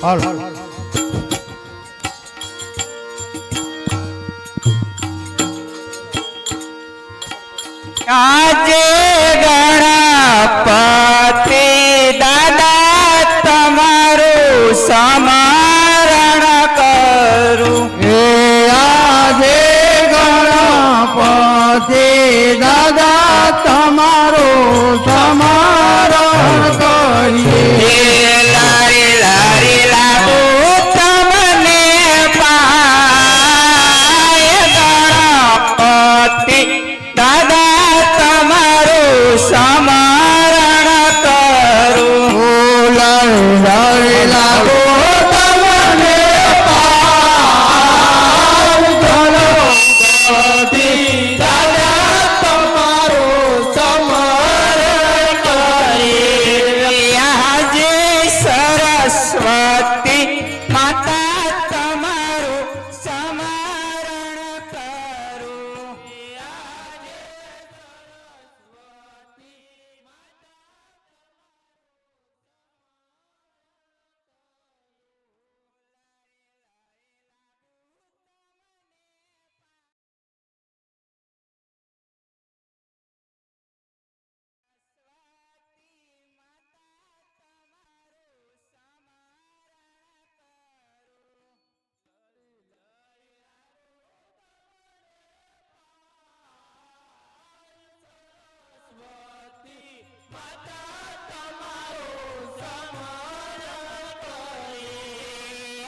હાલ આજે ગણપતિ દાદા તમારું સ્મરણ કરું એ આજે ગણપતિ દાદા તમારું સ્મરણ કરીએ લારી લારી લાગુ તમને પાય ગણપતિ દાદા તમારું સ્મરણ કરું લારી લાગો તમને ગણપતિ દાદા તમારું સ્મરણ કરીએ આજે સરસ્વતી માતા તમારું સ્મરણ કરું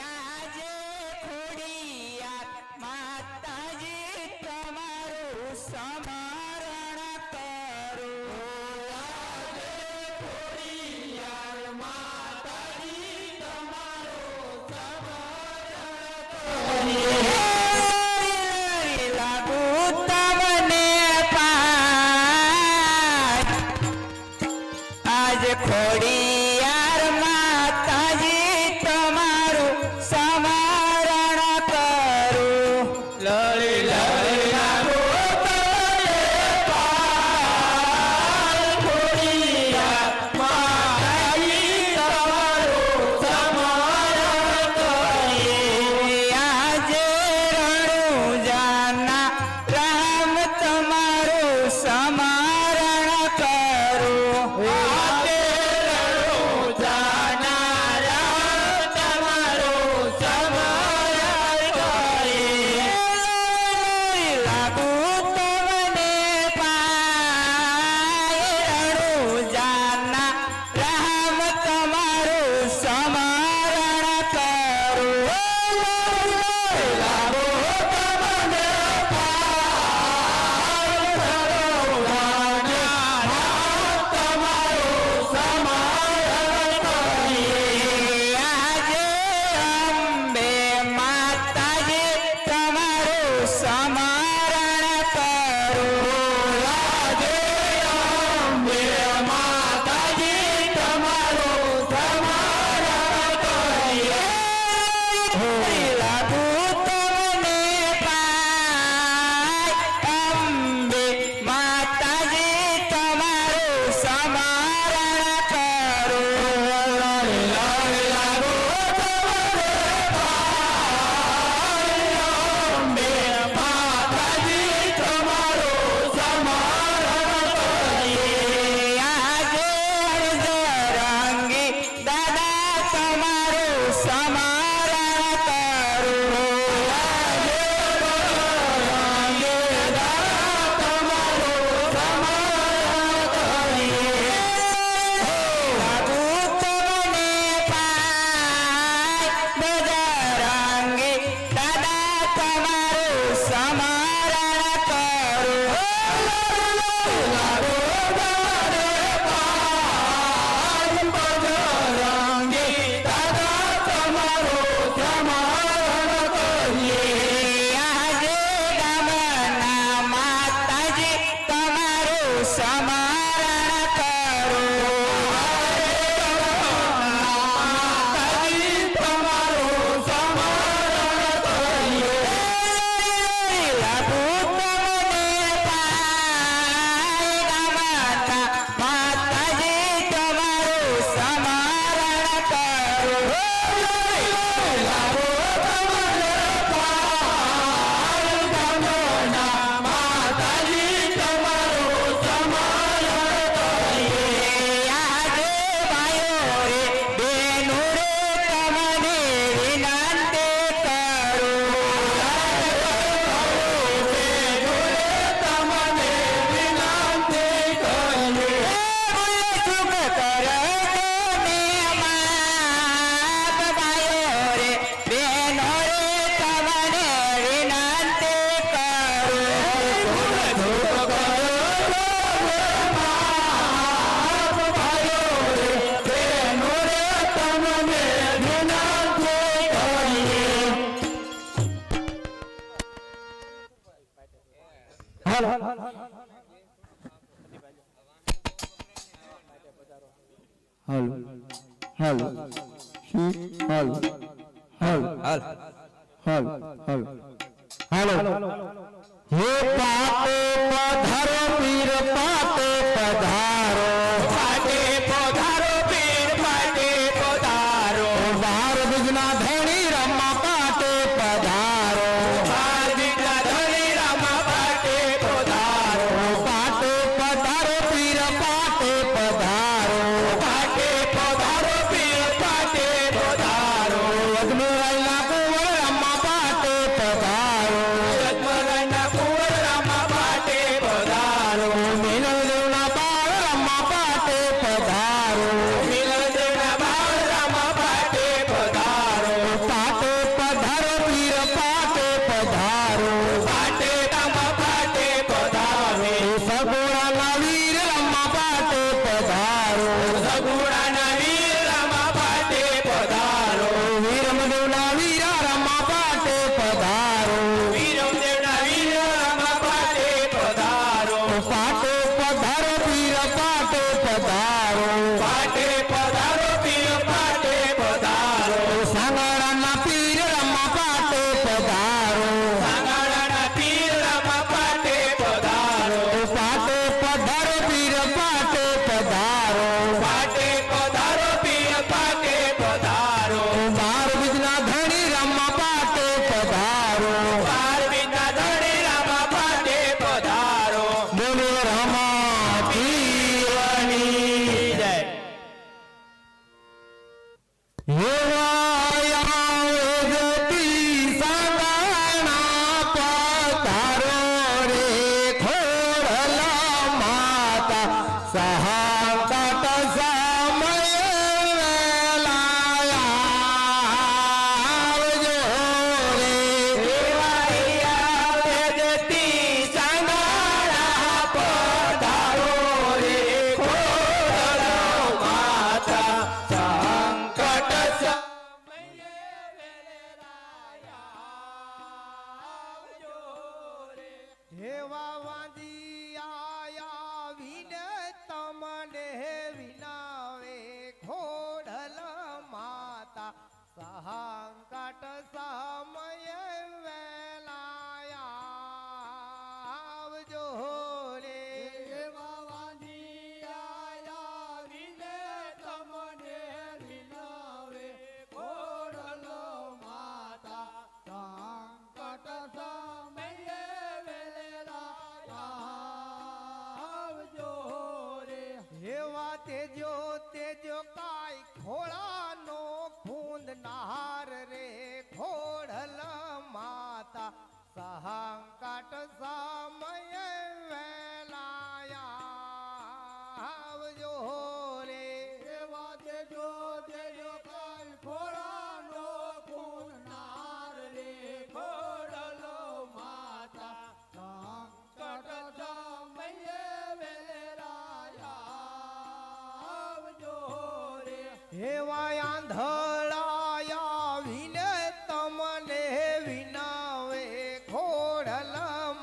આજે ખોડિયાર માતાજી તમારું સ્મરણ કરું લાગુ તમને પાય આજ ખોડિયાર માતાજી તમારું સ્મરણ કરું લળી લળી લાગુ તમને પાય ખોડિયાર માતાજી તમારું સ્મરણ કરીએ આજે રણુજાના રામ તમારું સ્મરણ કરું લાગુ તમને પાય રણુજાના રામ તમારું સ્મરણ કરું લાગુ તમને આજે અંબે માતાજી તમારું સ્મરણ કરું આજે અંબે માતાજી તમારું સ્મરણ કરીએ લાગુ તમને પાય અંબે માતાજી તમારું સ્મરણ કરું લાગુ આજે રંગી દાદા તમારું સ્મરણ કરું લાગુ તમને પાય બજરંગી દાદા તમારું સ્મરણ કરું આજે ગામના માતાજી તમારું સ્મરણ કરું લાગુ તમને પાય હાલો હાલો હાલો હાલો હાલો હાલો હાલો હે પાટે પધારો પીર પાટે પધારો પાટે પધારો પીર પાટે પધારો બાર બીજના ધણી રમા પાટે પધારો બાર બીજના ધણી રમા પાટે પધારો પાટે પધારો પીર પાટે પધારો પાટે પધારો પીર પાટે પધારો અજમેરાઈના કુંવર રમા પાટે પધારો રત્નરાયના કુંવર રમા પાટે પધારો મિલનદેવના બાળ રમા પાટે પધારો મિલનદેવના બાળ રમા પાટે પધારો પાટે પધારો પીર પાટે પધારો પાટે રમા પાટે પધારો સગુણાના વીર રમા પાટે પધારો સગુણાના વીર રમા પાટે પધારો વીરમદેવના વીરા રમા પાટે પધારો વીરમદેવના વીર રમા પાટે પધારો પાટે પધારો પીર પાટે પધારો પાટે પધારો પીર પાટે પધારો સાંગાળાના પીર રમા પાટે પધારો સાંગાળાના પીર રમા પાટે પધારો પાટે પધારો પીર પાટે પધારો પાટે પધારો પીર પાટે પધારો બાર બીજના ધણી રમા પાટે પધારો બાર બીજના ધણી રમા પાટે પધારો બોલો રમા પીરની જય હેવા વાંજી આયા વિને તમને વિનાવે ખોડલ માતા સહાંકટ સમય વેલાયા આવજો રે હેવા વાંજી આયા વિને તમને વિનાવે ખોડલ માતા સહાંકટ સમય હેવા તેજો તેજો કાય ખોળાનો ખૂંદ નહાર રે ખોડલ માતા સહાંકટ સમય વેલાયા આવજો રે હેવા તેજો તેજો કાય ખોળાનો ખૂંદ નહાર રે ખોડલ માતા સહાંકટ સમય હેવા આંધળાયા વિને તમને વિનાવે ખોડલ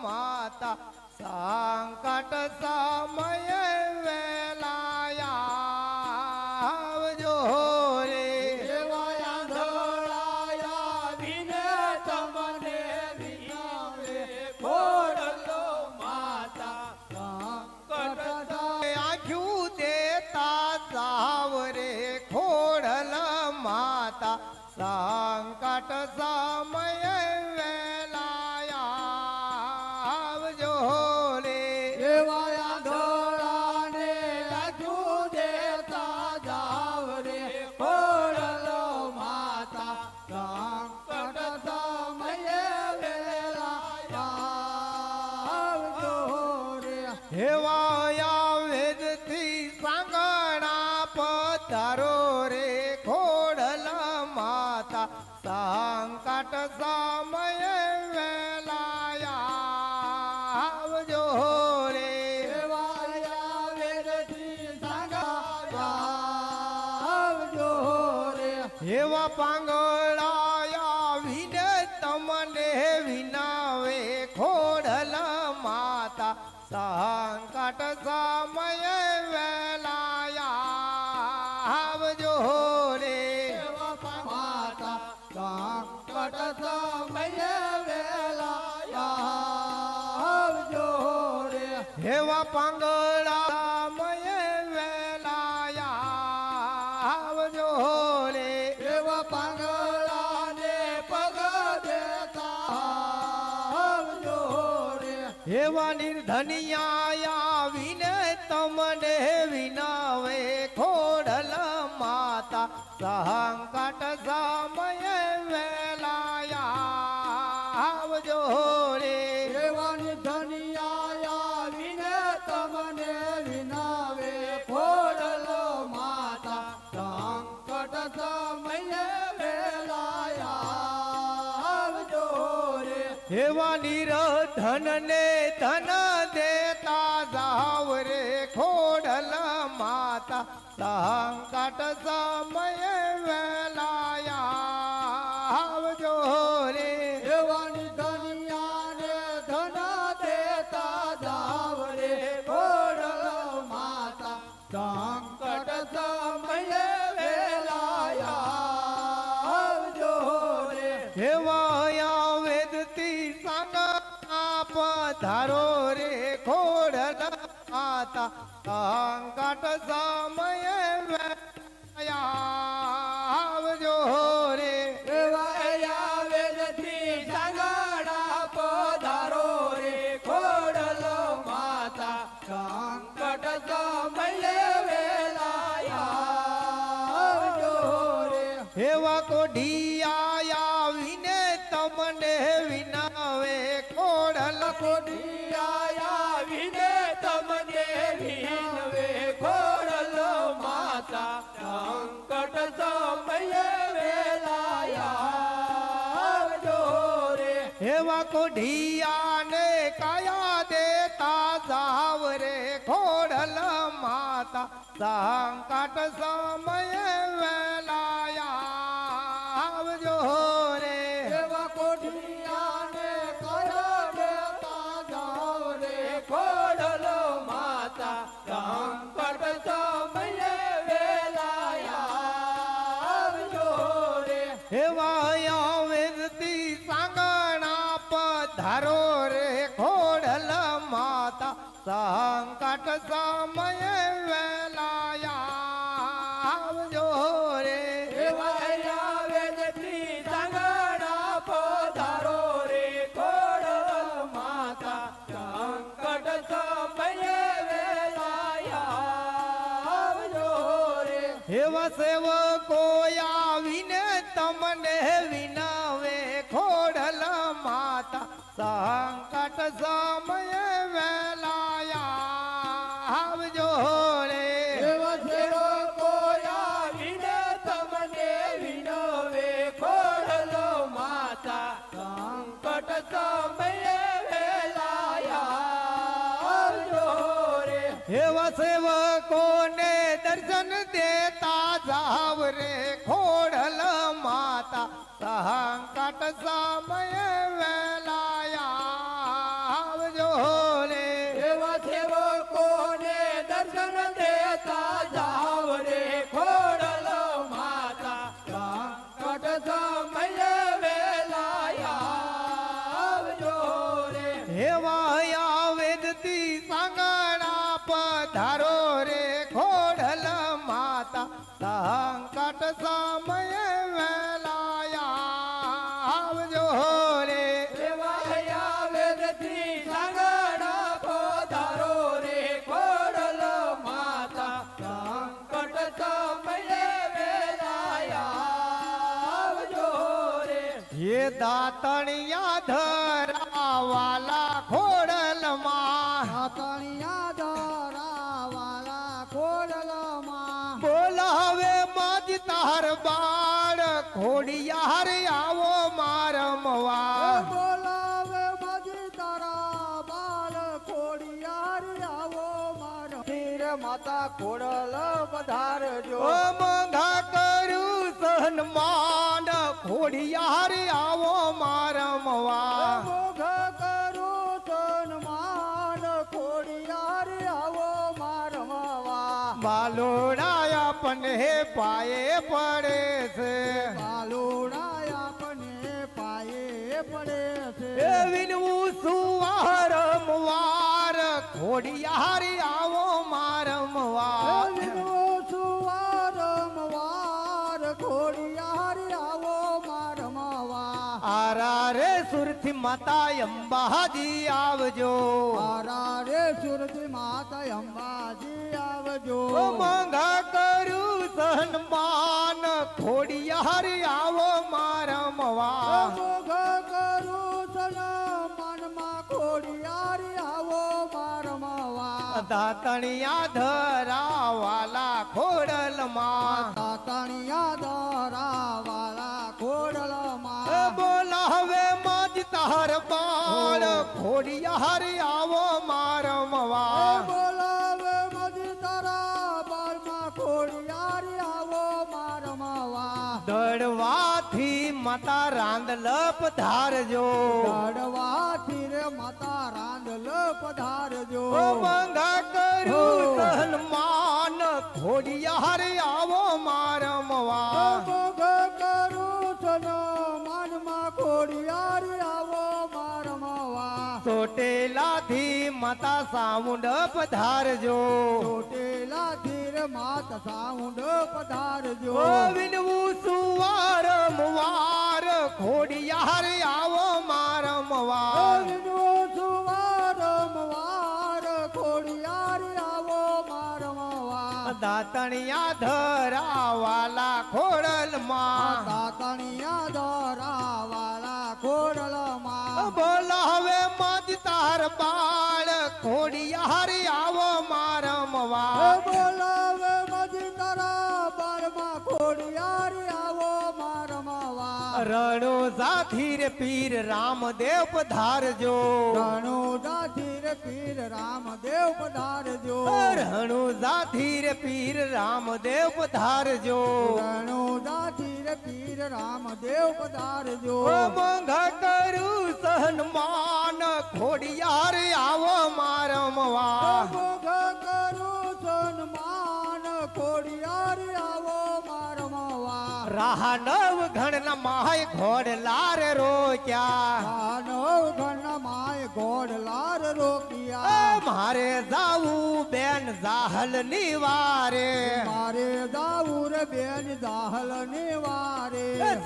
માતા સંકટ સમય વેલાયા આવજો રે હેવા આંધળાયા વિને તમને વિનાવે ખોડલ માતા સંકટ આંખ્યું દેતા જાવ રે ખોડલ માતા સંકટ સમય વેલાયા આવજો રે એવા ધોળાને આંખ્યું દેતા જાવ રે ખોડલ માતા સંકટ સમય વેલાયા આવજો રે હેવાયા વેદથી સાંગણા પધારો રે ખોડલ માતા સંકટ સમય વેલાયા આવજો રે હેવાયા વેદથી સાંગણા આવજો રે હેવા પાંગળાયા વિને તમને વિનાવે ખોડલ માતા સંકટ સમય વેલાયા પાંગળા મય વેલાયા આવજો રે એવા પાંગળાને પગ દેતા આવજો રે એવા નિર્ધનિયા આવીને તમને વિનાવે ખોડલ માતા સંકટ સમય વેલાયા આવજો રે એવાની ધનિયા વિને તમને વિનાવે ખોડલો માતા સંકટ સમયે વેલાયા આવજો રે એવા નિર્ધન ને ધન દેતા જાવ રે ખોડલ માતા સંકટ સમય વેલાયા આવજો રે એવાની ધનિયાને ધન દેતા જાવ રે ખોડલો માતા સંકટ સમયે વેલાયા આવજો રે એવા વેદતી સંગા પધારો રે ખોડલ માતા સંકટ સમય વેલાયા આવજો રે એવા વેદથી સંગડા પધારો રે ખોડલો માતા સંકટ સમયે વેલાયા આવજો રે એવા કોઢિયા આવીને તમને વિનાવે ખોડલ કોડિયા વિને તમને વિનવે ખોડલો માતા સંકટ સમયે વેલાયા આવજો રે એવા કોઢિયાને કયા દેતા જાવ રે ખોડલ માતા સંકટ સમય વેલાયા આવજો રે એવા કોઠિયાને કયા દેતા જાવ રે ખોડલો માતા સંકટ સમયે વેલાયા આવજો રે એવા વેદતી સાંગણા પધારો રે ખોડલ માતા સંકટ સમય વેલાયા આવજો રે એવા વેદથી સંગડા પધારો રે ખોડલો માતા સંકટ સમયે વેલાયા આવજો રે એવા સેવકો આવીને તમને વિનાવે ખોડલ માતા સંકટ સમય વેલાયા આવજો રે એવા સેવકો આવીને તમને વિનવે ખોડલો માતા સંકટ સમયે વેલાયા આવજો રે એવા સેવકોને દર્શન દેતા જાવ રે ખોડલ માતા સંકટ સમય વેલાયા આવજો રે એવા સેવકોને દર્શન દેતા જાવ રે ખોડલો માતા સંકટ સમયે વેલાયા આવજો રે એવા વેદતી સાંગણા પધારો રે ખોડલ માતા સંકટ સમય વેલાયા આવજો રે એવા વેદથી સંગડા પધારો રે ખોડલો માતા સંકટ સમયે વેલાયા આવજો રે હે દાતણિયા ધરાવાલા ખોડલ માં તણિયા દરાવાલા ખોડલમાં બોલાવે મજ તાર બાળ ખોડિયાર આવો મારમવા બોલાવે મજી તારા બાળ ખોડિયાર આવો મારો તીર માતા ખોડલ પધારજો ઓ મંગા કરું સન્માન ખોડિયાર આવો મારમવા મોઘ કરું સન્માન ખોડિયાર આવો મારવા બાલોડા આપને પાયે પડે છે બાલુડા આપને પાયે પડે છે એ વિનવું સુવાર ખોડિયારી આવો મારમવા આરા રે સુરથી માતા અંબાજી આવજો ઓ મંગા કરું સન્માન ખોડિયારી આવો મારમવા દાતણિયા ધરા વાલા ખોડલમાં બોલાવે માજ તાર બાળ ખોડિયારી આવો મારમવા દડવાથી માતા રાંદલ પધારજો ઓ મંગા કરું સન્માન ખોડિયારી આવો મારમવા ચોટેલાથી માતા સાઉન્ડ પધારજો ઓ વિનવું સુવાર મુવાર ખોડિયારી આવો મારમવા દાતણિયા ધરા વાલા ખોડલમાં બોલાવે મજ તાર બાળ ખોડિયારી આવો મારમવા રણો સાથી રે પીર રામદેવ પધારજો રણો સાથી રે પીર રામદેવ પધારજો ઓ મંગા કરું સન્માન ખોડિયારી આવો મારમવા રાહનવ ઘણના માય ઘોડલાર રોક્યા મારે જાવું બેન જાહલ નિવારે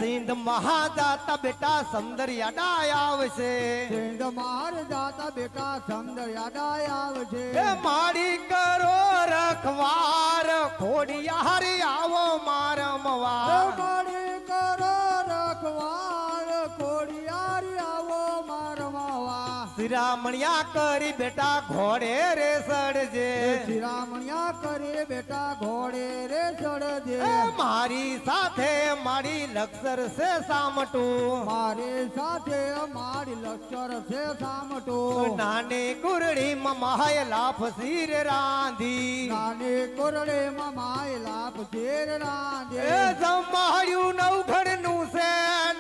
સિંધ મહાદાતા બેટા સમદરિયા આવશે મારી કરો રખવાર ખોડિયારી આવો મારમવા શિરામણિયા કરી બેટા ઘોડે રે સડજે મારી સાથે મારી લક્ષર છે સામટું નાની કુરડી મહાય લાફ શીર રાંધી સંભાળ્યું નવઘણ નું છે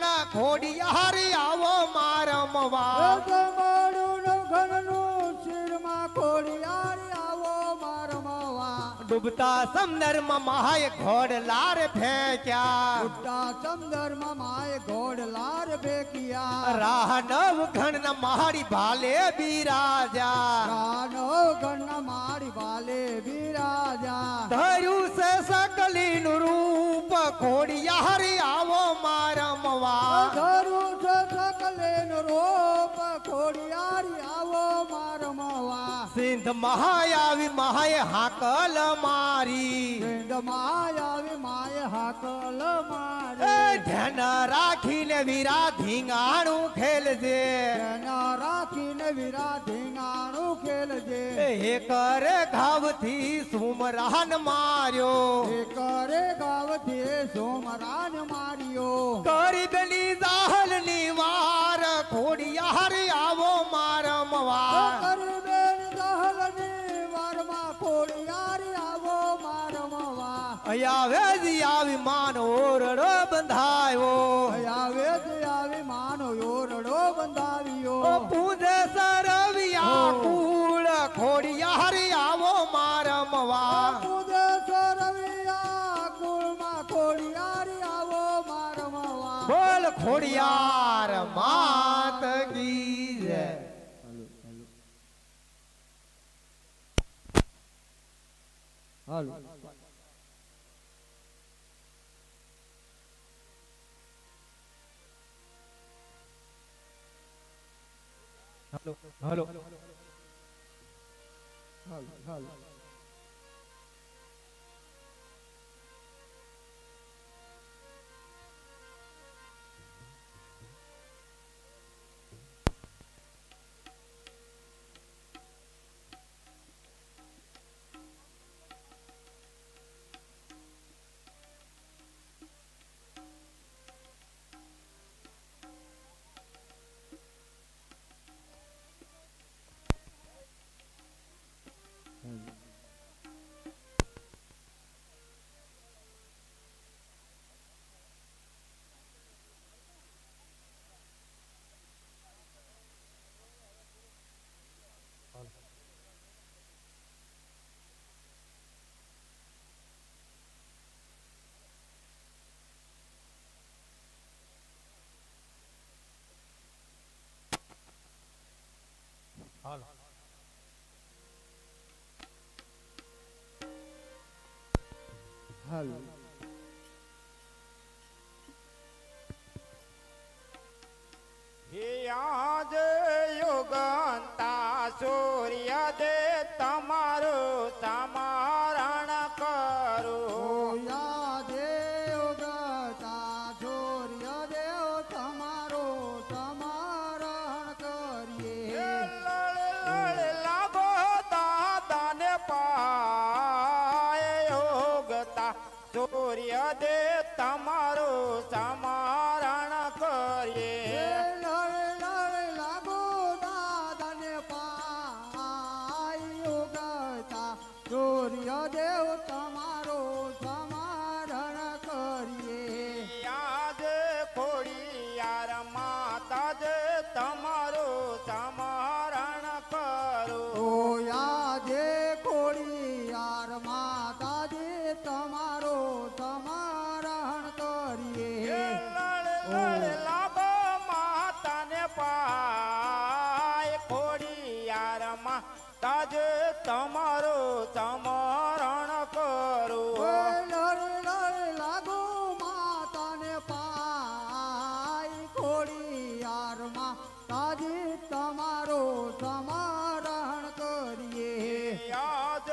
ના ખોડિયારી આવો મારમવા ડૂબતા સમંદર માં માય ઘોડલાર ફેંક્યા રાહ નવ ઘણ ના મારી ભાલે બિરાજા ધર્યું છે સકલી નું રૂપ ખોડિયારી આવો મારમવા સિંધ મહાયાવી મહાય હાકલ મારી ધ્યાન રાખીને વીરા ધીંગાણું ખેલજે હે કરે ઘાવથી સુમરાન માર્યો ગરીબની જાહલ ની વાર ખોડિયારી આવો મારમવા આવી માન ઓરડો બંધાયો પૂજે સરવિયા કુળ ખોડિયારી આવો મારમવા બોલ ખોડિયાર માત કી જય હાલો હાલો હાલો હાલો હાલો હાલો હાલો હે આજ યુગંતા સૂર્ય દે તમારું સમારણ કરું દેવ ગતા સૂર્ય દેવ તમારો સમારણ કરીએ લાગો દાદાને પાય યોગતા સૂર્ય દે તમારું સમારણ કરીએ લાગો દાદાને પાય ગતા સૂર્ય દેવ તમારો સમારણ કરીએ યાદ ખોડિયાર માતા જ તમારું સમારણ ઓ કરું યાદે ખોડિયાર માતાજી તમારો સમારણ કરીએ લાભ માતાને પાય ખોડિયારમાં તાજ તમારું સમરણ કરું લાગો માતાને પાય ખોડિયારમાં તાજી તમારો સમારણ કરીએ યાદ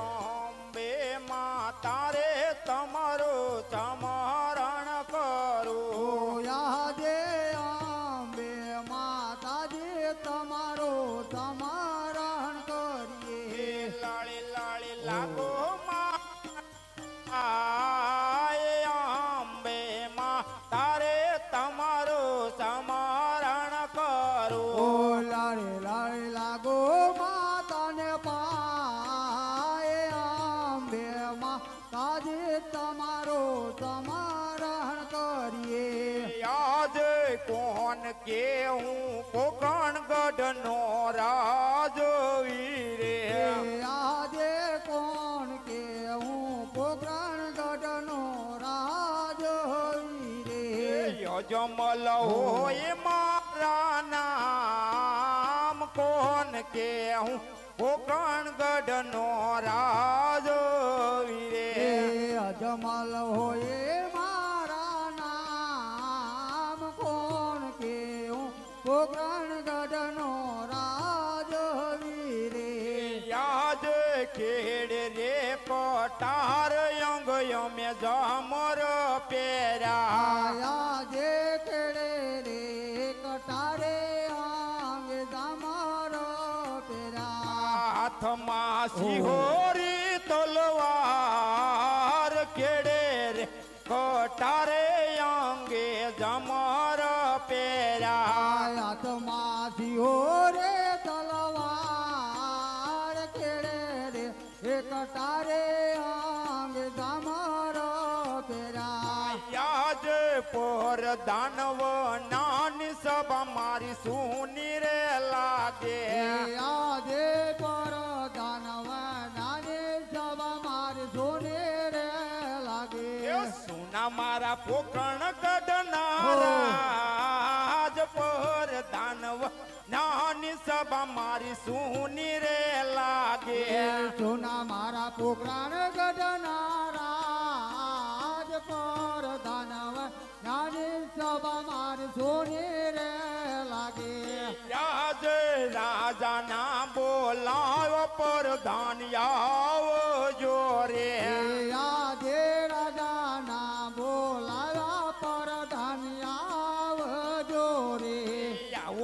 અંબે માતારે તમારું સમરણ કરું યાદે અંબે માતાજી તમારો સમારણ કરીએ લાળી લાળી લાગો આય અંબે તારે તમારું સમરણ કરું લાડે લાડે લાગો માતાને પાય અંબે માતાજી તમારો સમારણ કરીએ યાદ કોણ કે હું કોકણ ગઢનો રાજો વીરે આજે કોણ કે હું પોકરણ ગઢનો રાજ હોઈ રે યજમલ હોય મારા નામ કોણ કે હું કોકણ ગઢનો રાજો વીરે અજમલ હોય મારા નામ કોણ કે હું પોકરણ ગઢનો રાજ વીરે યાદ ખેડ રે પટાર અંગ યમે જમર પેરા આયા જે ખેડે રે કટારે આંગ દામર પેરા હાથમાં સિહોરી તલવાર ખેડે રે કટારે અંગે જમર પેરા હાથમાં સિંહો રે તલવાર ખેડે રે એ કટારે આંગ દામર પેરા યાદ પર દાનવ નાની સભા મારી સુની રે લાગે આજે પર દાનવ નાને સભા માર સોને રે લાગે સુના મારા પોકણ ગઢનારા પર દાનવ નાની સભા મારી સુની રે લાગે સોના મારા પોકરાણ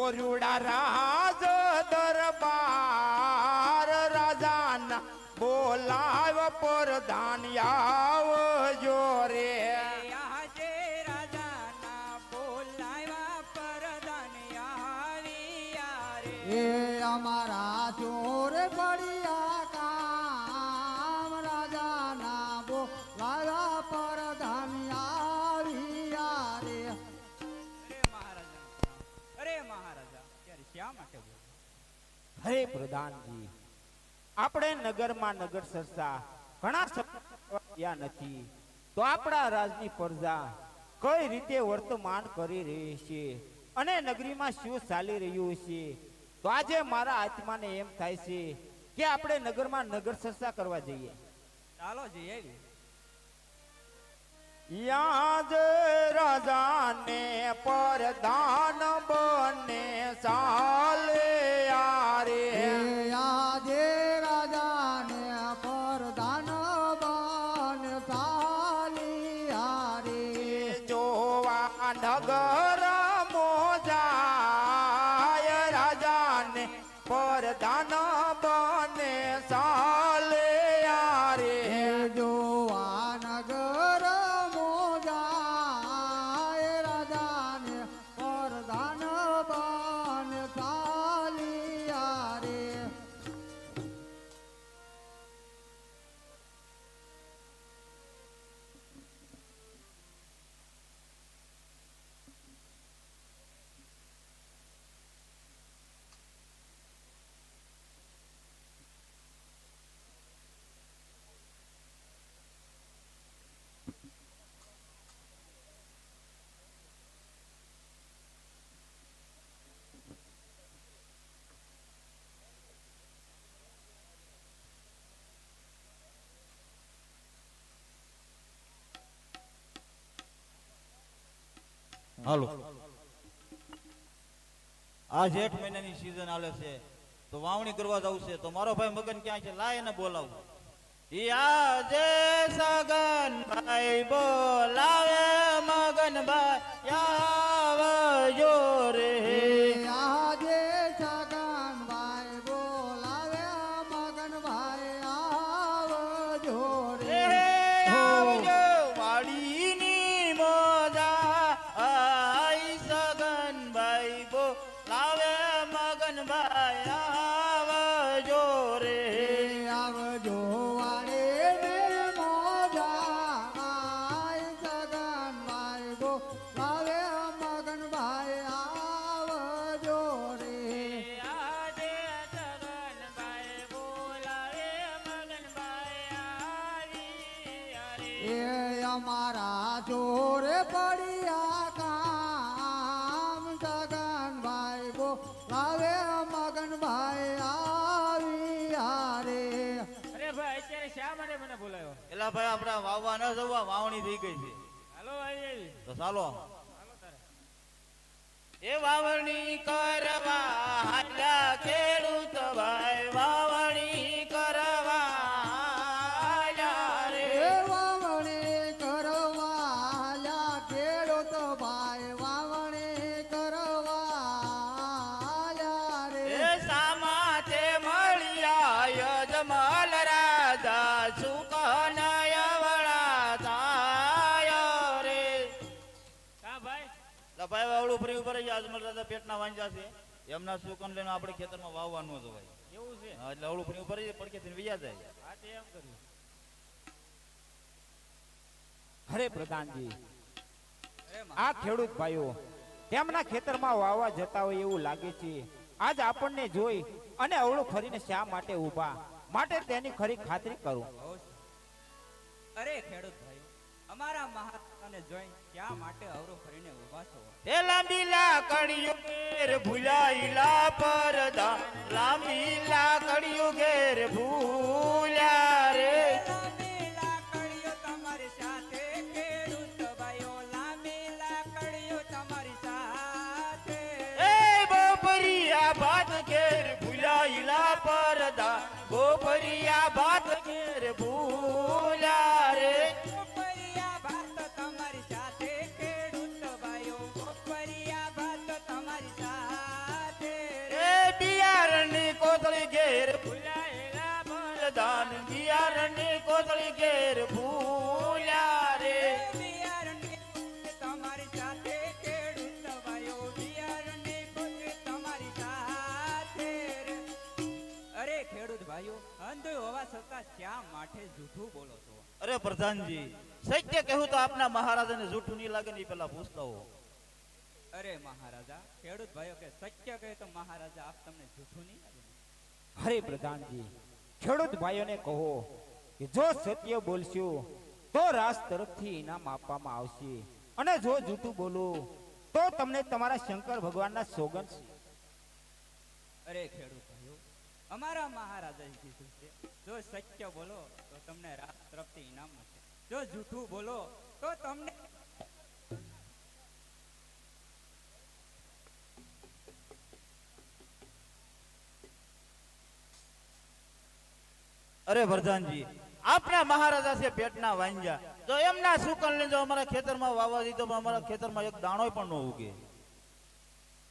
ગોરુડા રાજ દરબાર રાજાના બોલાવ પ્રધાન આવજો રે આજે રાજાના બોલાવ્યા પરદાન આવ્યા રે. એ અમારા ચોર પડ્યા કામ રાજાના બોલાવ્યા પરધાન આવ્યા રે. અરે મહારાજા ત્યારે શા માટે બોલો? હરે પ્રધાનજી આપણે નગરમાં નગર સરસા ઘણા સમય નથી તો આપણા રાજની પ્રજા કઈ રીતે વર્તમાન કરી રહી છે અને નગરીમાં શું ચાલી રહ્યું છે તો આજે મારા આત્માને એમ થાય છે કે આપણે નગરમાં નગર સરસા કરવા જઈએ. ચાલો જઈ આવી. યાદ રાજાને પ્રધાન બને ચાલે યારે આજે રાજાને પરધાન બન ચાલિયા રે. જોવા નગર મોજાય રાજાને પ્રધાન બને ચાલે યારે જોવા નગર મોજાય રાજાને પરધાન બન ચાલિયા રે. હાલો આ જેઠ મહિનાની સીઝન આલે છે તો વાવણી કરવા જવું છે તો મારો ભાઈ મગન ક્યાં છે લાય એને બોલાવું. આજે સગન ભાઈ બોલાવે મગનભાઈ આવજો રે. આજે છગનભાઈ બોલાવે મગનભાઈ આવજો રે. આવજો વાડીની મોજા આઈ સગનભાઈ બોલાવે મગનભાઈ આવજો રે. આવજો વાળે ને મોજા આય છગનભાઈ બોલાવે મગનભાઈ આવજો રે. આજે છગનભાઈ બોલાવે મગનભાઈ આવ્યા રે. એ અમારા ચોરે પડ્યા કામ છગનભાઈ બોલાવે મગનભાઈ આવ્યા રે. અરે ભાઈ અત્યારે શા માટે મને બોલાવ્યો? એલા ભાઈ આપણે વાવવા ન જવા વાવણી થઈ ગઈ છે હાલો આવી આવી. તો ચાલો હાલો તારે. એ વાવણી કરવા હાલ્યા ખેડૂત ભાઈ વાવણી કરવા હાલ્યા રે. એ વાવણી કરવાલા ખેડૂત ભાઈ વાવણી કરવાલા રે. એ સામા તે મળ્યા યજમલ રાજા સુકનય વળા થાય રે. કા ભાઈ? લા ભાઈ વાવડું ફરી ઉપર યજમલ રાજા પેટના વાંજા છે એમના સુકન લઈને આપણે ખેતરમાં વાવવા ન જવાય. એવું છે? હા, એટલે અવળું ફરી ઉપર પડકે થઈને વયા જાય. હા તે એમ કર્યું. હરે પ્રધાનજી અરે આ ખેડૂત ભાઈઓ તેમના ખેતરમાં વાવવા જતા હોય એવું લાગે છે. આજ આપણને જોઈ અને અવળું ફરીને શા માટે ઊભા માટે તેની ખરી ખાતરી કરું. અરે ખેડૂત ભાઈઓ, અમારા મહારાજાને જોઈ ક્યાં માટે અવરો ફરીને ઊભા છો? એ લાંબી લાકડીઓ ઘેર ભૂલાઈલા પરદા લાંબી લાકડીઓ ઘેર ભૂલ્યા રે. લાંબી લાકડીઓ તમારી સાથે ખેડૂત ભાઈઓ, લાંબી લાકડીઓ તમારી સાથે. એ બોપરિયા ભાત ઘેર ભૂલાઈલા પરદા બોપરિયા ભાત ઘેર ભૂલ્યા રે. કોપરિયા ભાત તમારી સાથે ખેડૂત ભાઈઓ, કોપરિયા ભાત તમારી સાથે. ઘેર ભૂલ્યા રે બિયારણની પોતે તમારી સાથે ખેડૂત ભાઈઓ બિયારણની પોતે તમારી સાથે રે. અરે ખેડૂત ભાઈઓ અંધ હોવા છતાં શા માટે જૂઠું બોલો છો? અરે પ્રધાનજી, સત્ય કહું તો આપના મહારાજાને જૂઠું નહીં લાગે ને ઈ પેલા પૂછતા હો. અરે મહારાજા, ખેડૂત ભાઈઓ કે સત્ય કહે તો મહારાજા આપ તમને જૂઠું નહીં લાગે ને? હરે પ્રધાનજી, ખેડૂત ભાઈઓને કહો કે જો સત્ય બોલશું તો રાજ તરફથી ઇનામ આપવામાં આવશે, અને જો જૂઠું બોલું તો તમને તમારા શંકર ભગવાનના સોગંદ છે. અરે ખેડૂત ભાઈઓ, અમારા મહારાજાએ કીધું છે જો સત્ય બોલો તો તમને રાજ તરફથી ઇનામ મળશે, જો જૂઠું બોલો તો તમને અરે પ્રધાનજી, આપણા મહારાજા છે પેટના વાંજા. જો એમના સુકન લઈને જો અમારા ખેતરમાં વાવવા દીધો તો અમારા ખેતરમાં એક દાણો પણ ન ઉગે.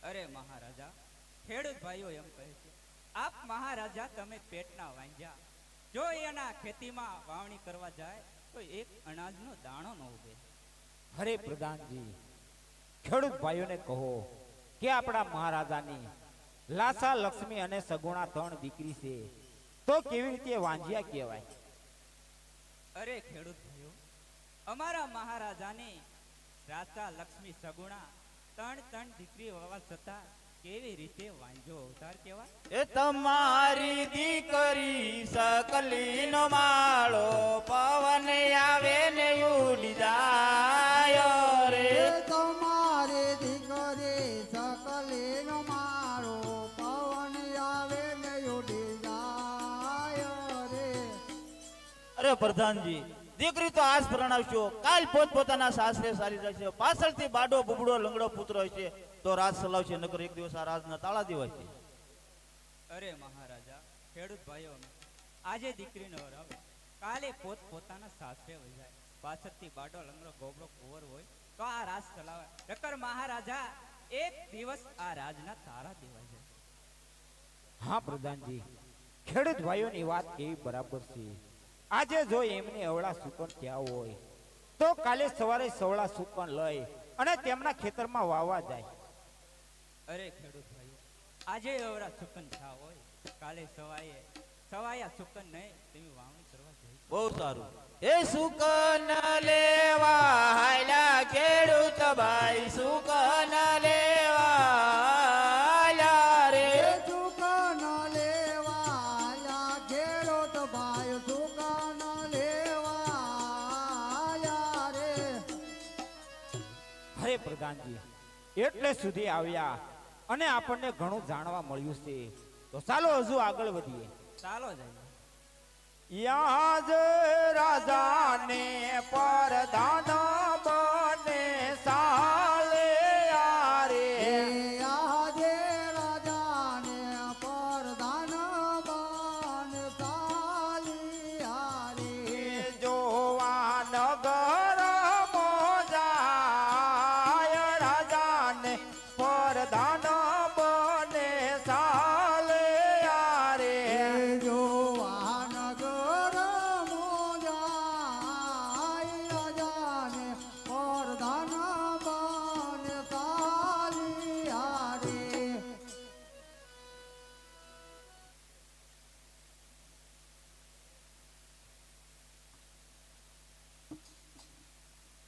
અરે મહારાજા, ખેડૂત ભાઈઓ એમ કહે છે આપ મહારાજા તમે પેટના વાંજ્યા, જો એના ખેતીમાં વાવણી કરવા જાય તો એક અનાજનો દાણો ન ઉગે. હરે પ્રધાનજી, ખેડૂત ભાઈઓને કહો કે આપણા મહારાજાની લાસા લક્ષ્મી અને સગુણા 3 દીકરી છે, તો કેવી રીતે વાંજિયા કહેવાય? અરે ખેડૂત ભાઈઓ, અમારા મહારાજાની રાસા લક્ષ્મી સગુણા 3 દીકરી હોવા છતાં કેવી રીતે વાંજો અવતાર કહેવાય? એ તમારી દીકરી સકલીનો માળો પવન આવે ને ઉડી જાય રે. તમારે દીકરી સકલીનો મારો પવન આવે ને ઉડી જાય રે. અરે પ્રધાનજી, દીકરી તો આજ પરણાવશો, કાલ પોતપોતાના સાસરે સારી જશે, પાછળથી બાડો બુબડો લંગડો પુત્ર હશે તો રાજ ચલાવશે, નકર એક દિવસ આ રાજના તાળા દેવાશે. અરે મહારાજા, ખેડૂત ભાઈઓ આજે દીકરીનો વરાવે, કાલે પોતાના સાસરે વજાય, પાછળથી બાડો લંગડો ગોબડો કુંવર હોય તો આ રાજ ચલાવે, નકર મહારાજા એક દિવસ આ રાજના તારા દેવાય જાય. હા પ્રધાનજી, ખેડૂત ભાઈઓની વાત કેવી બરાબર છે. આજે જો એમની અવળા સુકન થયા હોય તો કાલે સવારે સવળા સુકન લઈ અને તેમના ખેતરમાં વાવવા જાય. અરે ખેડૂત ભાઈઓ, આજે એવડા સુકન થા હોય, કાલે સવાયા સુકન નહીં તેવી વાવણી કરવા જઈ. બહુ સારું. એ સુકન લેવા હાલ્યા ખેડૂત ભાઈ, સુકન લેવા હાલ્યા રે. સુકન લેવા ખેડૂત ભાઈ, સુકન લેવા રે. હરે પ્રધાનજી, એટલે સુધી આવ્યા અને આપણને ઘણું જાણવા મળ્યું છે, તો ચાલો હજુ આગળ વધીએ. ચાલો જઈએ. યાજ રાજાને પરધાન બને સાલે આરે. આજે રાજાને પરધાન બન ચાલી જોવા નગર મોજાય, રાજાને પરધાન બને સાલે આરે. જોવાનગર મોજાય, રાજાને પરધાન બન ચાલી રે.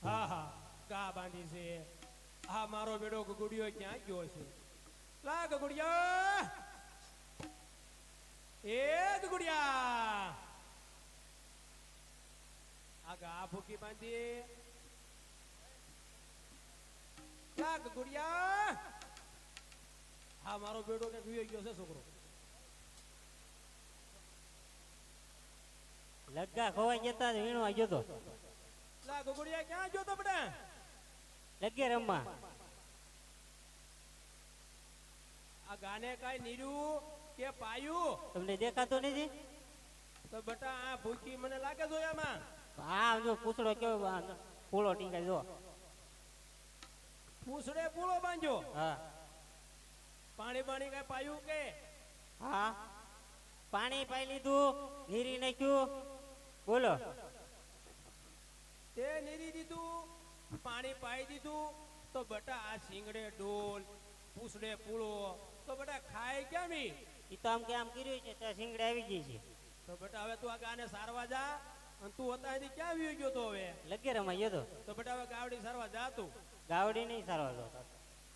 હા હા, ગા બાંધી છે. આ મારો બેડો ગુગુડિયો ક્યાં ગયો છે? લા ગુગુડિયા, એ ગુગુડિયા, આ ગા ભૂકી બાંધી. લા ગુગુડિયા, આ મારો બેડો કે ગયો છે છોકરો. લગ્ગા ખોવાઈ જતા વીણવા ગયો તો. લા ગુગુડિયા ક્યાં ગયો તો બેટા? લગ્ગે રમવા. આ ગાને કાઈ નીર્યું કે પાયું તમને દેખાતો નથી? તો બેટા આ ભૂકી મને લાગે છે આમાં. હા જો પૂછડો કેવો પૂળો ટીંગાય જો. પૂછડે પૂળો બાંધ્યો. હા પાણી પાણી કઈ પાયું કે? હા પાણી પાઈ લીધું, નીરી નાખ્યું. બોલો તે નીરી દીધું પાણી પાઈ દીધું તો બટા આ શીંગડે ડોલ પૂછડે પૂળો તો બટા ખાય કેમ ઈ? ઈ તો આમ કે આમ કર્યું છે ત્યાં શીંગડે આવી ગઈ છે તો બટા હવે તું આ ગાને સારવા જા અને તું હતા અહીંથી ક્યાં વ્યો ગયો તો હવે? લગે રમાઈ ગયો તો બટા હવે ગાવડી સારવા જા તું. ગાવડી નહીં સારવા દો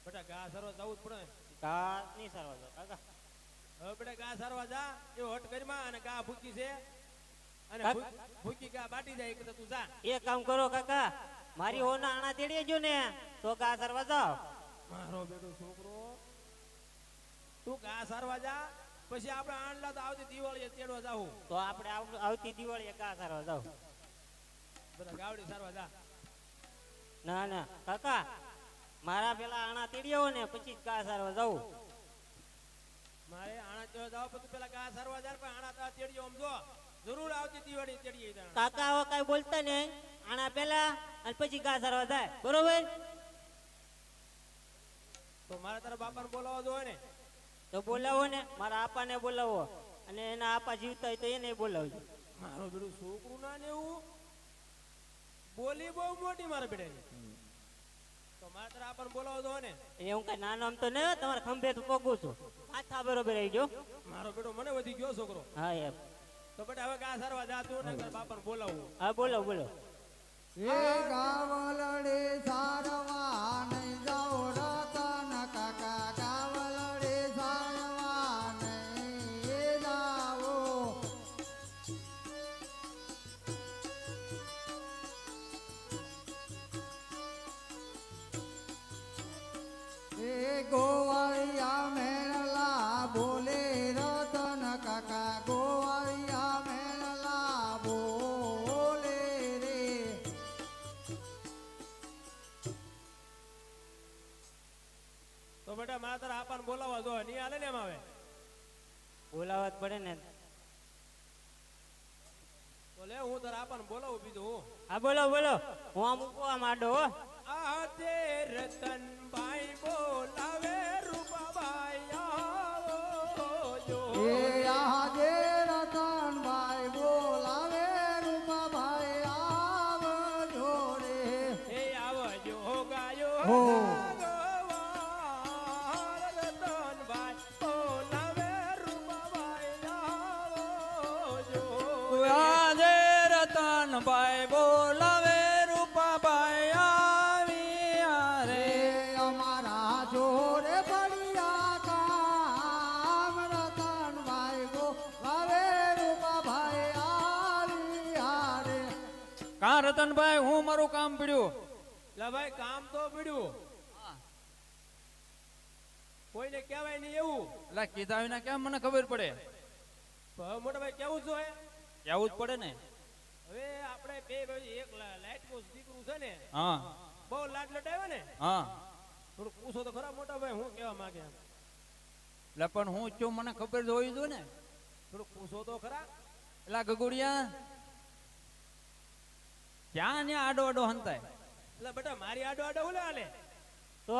બટા ગા સારવા જવું જ પડે. ઘા નહીં સારવા દો કાકા હવે બટા ગા સારવા જા એવો હટ કરીમાં અને ગા ભૂકી છે અને ભૂકી ગા બાટી જાય એટલે તું જા. એ કામ કરો કાકા મારી હોના આણા તેડી જો ને તો ઘા સારવા જાઓ મારો બેટો છોકરો તું ગા સારવા જા પછી આપણે આણલા તો આવતી દિવાળીએ તેડવા જાવું. તો આપણે આવતી દિવાળીએ ઘા સારવા જાઓ બધા ગાવડી સારવા જા. ના ના કાકા મારા પેલા આણા તેડી આવો ને પછી જ ઘા સારવા જાઉં મારે આણા તેડવા જાવ પછી પેલા ગા સારવા જા પણ આણા તા તેડીઓ આમ જો જરૂર આવતી દિવાળી તેડીએ તા. કાકા આવા કઈ બોલતા નહીં આણા પેલા અને પછી ઘા સારવા જાય બરોબર તો મારે તારા બાપાને બોલાવવા જોઈએ ને. તો બોલાવો ને મારા આપાને બોલાવો અને એના આપા જીવતા હોય તો એને બોલાવજો મારો બેડું છોકરું ના ને એવું બોલી બહુ મોટી મારા બેટાની. તો મારે તારા આપણને બોલાવો જોઈએ ને. એ હું કઈ નાનો આમ તો ને તમારા ખંભે તો પગું છું માથા બરોબર આવી ગયો મારો બેટો મને વધી ગયો છોકરો. હા એમ તો બેટા હવે ગા સારવા જાતું ને તારા બાપાને બોલાવું. હા બોલો બોલો એ ગાવલડે સારવા નહીં જાઓ રતન કાકા ગાવલડે સારવા નહીં જાઓ. એ ગોવાળિયા મેળલા બોલે રતન કાકા ગોવાળિયા મેળલા બોલે રે. તો બેટા મારે તારા આપણને બોલાવવા જોઈએ નહીં હાલે ને એમ આવે. બોલાવવા જ પડે ને તો લે હું તારા આપણને બોલાવું બીજું હું. હા બોલો બોલો હું આમ મૂકવા માંડો હો આજે રતનભાઈ બોલાવે રૂપાભાઈ આવો જો. એ આજે રતનભાઈ બોલાવે રૂપાભાઈ આવજો રે. એ આવજો ગાયો હો. ગોવાળ રતનભાઈ બોલાવે રૂપાભાઈ આવજો. આજે રતનભાઈ બોલાવે રૂપાભાઈ આવ્યા રે રે અમારા જોરે પડ્યા કામ રતનભાઈ બોલાવે રૂપાભાઈ આવ્યા રે. કા રતનભાઈ હું મારું કામ પડ્યું લા ભાઈ કામ તો પડ્યું કોઈને કહેવાય નહીં એવું. એટલે કીધા વિના કેમ મને ખબર પડે પણ મોટા ભાઈ કેવું જોઈએ કેવું જ પડે ને હવે આપણે બે ભાઈ એક લાઈટ પોસ્ટ દીકરું છે ને હા બહુ લાડ લડાવ્યો ને હા થોડું પૂછો તો ખરા મોટા ભાઈ હું કહેવા માંગે એમ. એટલે પણ હું છું મને ખબર તો હોવી જોઈએ ને થોડું પૂછો તો ખરા. એટલે ગગુડિયા ક્યાં ને આડો આડો હંતાય એટલે બેટા મારી આડો આડો ઓલે હાલે તો